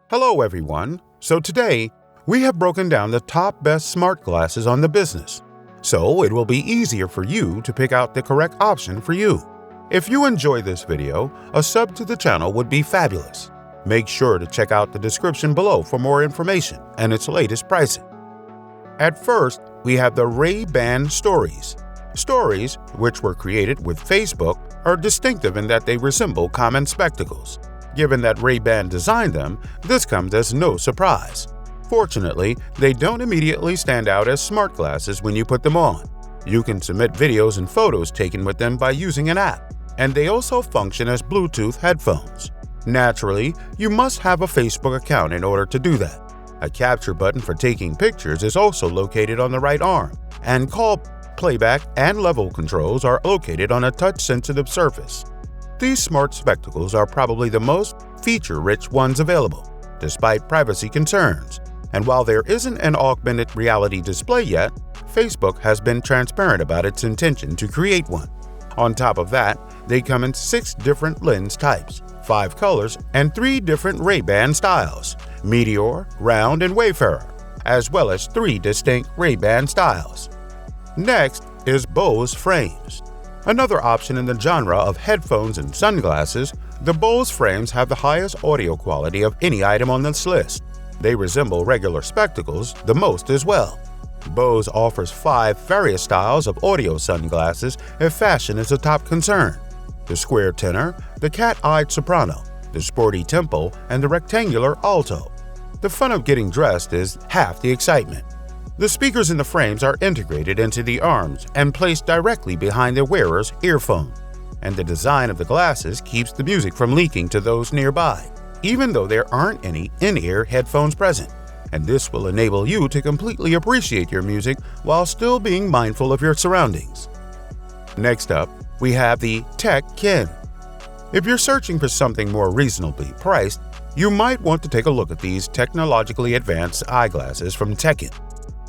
Hello everyone. So today, we have broken down the top best smart glasses on the business, so it will be easier for you to pick out the correct option for you. If you enjoy this video, a sub to the channel would be fabulous. Make sure to check out the description below for more information and its latest pricing. At first, we have the Ray-Ban Stories. Stories, which were created with Facebook, are distinctive in that they resemble common spectacles. Given that Ray-Ban designed them, this comes as no surprise. Fortunately, they don't immediately stand out as smart glasses when you put them on. You can submit videos and photos taken with them by using an app, and they also function as Bluetooth headphones. Naturally, you must have a Facebook account in order to do that. A capture button for taking pictures is also located on the right arm, and call, playback, and level controls are located on a touch-sensitive surface. These smart spectacles are probably the most feature-rich ones available, despite privacy concerns. And while there isn't an augmented reality display yet, Facebook has been transparent about its intention to create one. On top of that, they come in 6 different lens types, 5 colors, and 3 different Ray-Ban styles: Meteor, Round, and Wayfarer, as well as 3 distinct Ray-Ban styles. Next is Bose Frames. Another option in the genre of headphones and sunglasses, the Bose Frames have the highest audio quality of any item on this list. They resemble regular spectacles the most as well. Bose offers 5 various styles of audio sunglasses if fashion is a top concern: the square Tenor, the cat-eyed Soprano, the sporty Tempo, and the rectangular Alto. The fun of getting dressed is half the excitement. The speakers in the frames are integrated into the arms and placed directly behind the wearer's earphone, and the design of the glasses keeps the music from leaking to those nearby, even though there aren't any in-ear headphones present, and this will enable you to completely appreciate your music while still being mindful of your surroundings. Next up, we have the TechKen. If you're searching for something more reasonably priced, you might want to take a look at these technologically advanced eyeglasses from TechKen.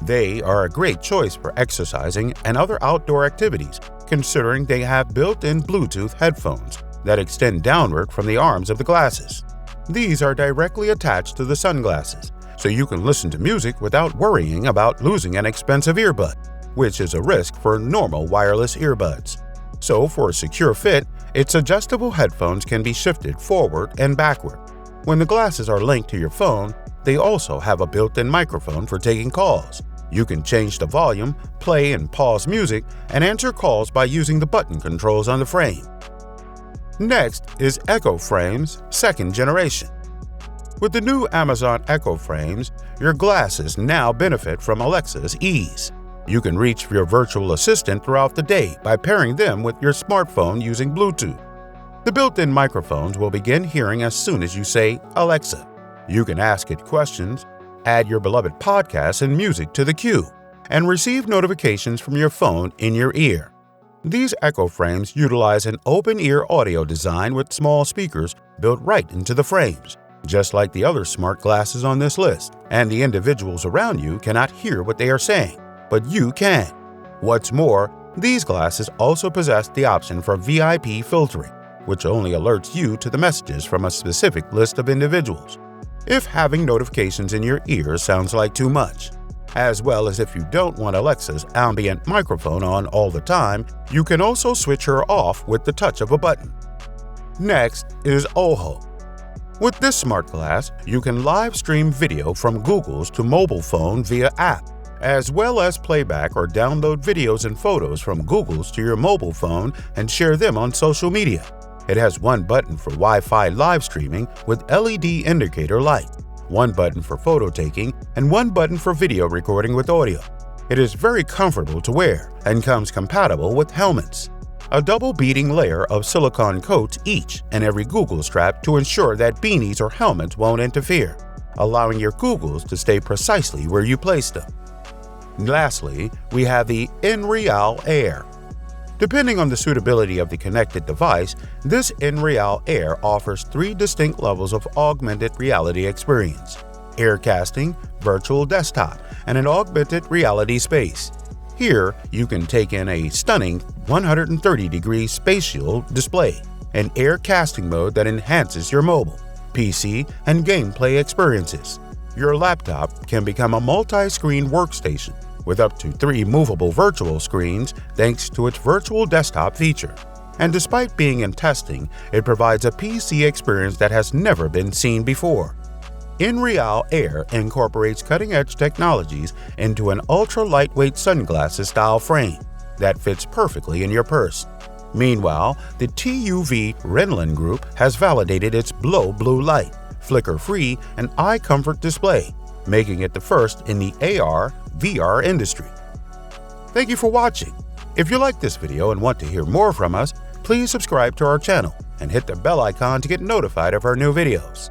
They are a great choice for exercising and other outdoor activities, considering they have built-in Bluetooth headphones that extend downward from the arms of the glasses. These are directly attached to the sunglasses, so you can listen to music without worrying about losing an expensive earbud, which is a risk for normal wireless earbuds. So for a secure fit, its adjustable headphones can be shifted forward and backward. When the glasses are linked to your phone, they also have a built-in microphone for taking calls. You can change the volume, play and pause music, and answer calls by using the button controls on the frame. Next is Echo Frames 2nd generation. With the new Amazon Echo Frames, your glasses now benefit from Alexa's ease. You can reach your virtual assistant throughout the day by pairing them with your smartphone using Bluetooth. The built-in microphones will begin hearing as soon as you say, "Alexa." You can ask it questions, add your beloved podcasts and music to the queue, and receive notifications from your phone in your ear. These Echo Frames utilize an open-ear audio design with small speakers built right into the frames, just like the other smart glasses on this list, and the individuals around you cannot hear what they are saying, but you can. What's more, these glasses also possess the option for VIP filtering, which only alerts you to the messages from a specific list of individuals, if having notifications in your ears sounds like too much. As well as if you don't want Alexa's ambient microphone on all the time, you can also switch her off with the touch of a button. Next is Oho. With this smart glass, you can live stream video from Google's to mobile phone via app, as well as playback or download videos and photos from Google's to your mobile phone and share them on social media. It has 1 button for Wi-Fi live streaming with LED indicator light, 1 button for photo taking, and 1 button for video recording with audio. It is very comfortable to wear and comes compatible with helmets. A double beading layer of silicone coats each and every Google strap to ensure that beanies or helmets won't interfere, allowing your Googles to stay precisely where you place them. Lastly, we have the Nreal Air. Depending on the suitability of the connected device, this Nreal Air offers 3 distinct levels of augmented reality experience: air casting, virtual desktop, and an augmented reality space. Here, you can take in a stunning 130-degree spatial display, an air casting mode that enhances your mobile, PC, and gameplay experiences. Your laptop can become a multi-screen workstation with up to 3 movable virtual screens thanks to its virtual desktop feature. And despite being in testing, it provides a PC experience that has never been seen before. Nreal Air incorporates cutting-edge technologies into an ultra-lightweight sunglasses-style frame that fits perfectly in your purse. Meanwhile, the TUV Renlin Group has validated its blow blue light, flicker-free, and eye comfort display, making it the first in the AR/VR industry. Thank you for watching. If you like this video and want to hear more from us, please subscribe to our channel and hit the bell icon to get notified of our new videos.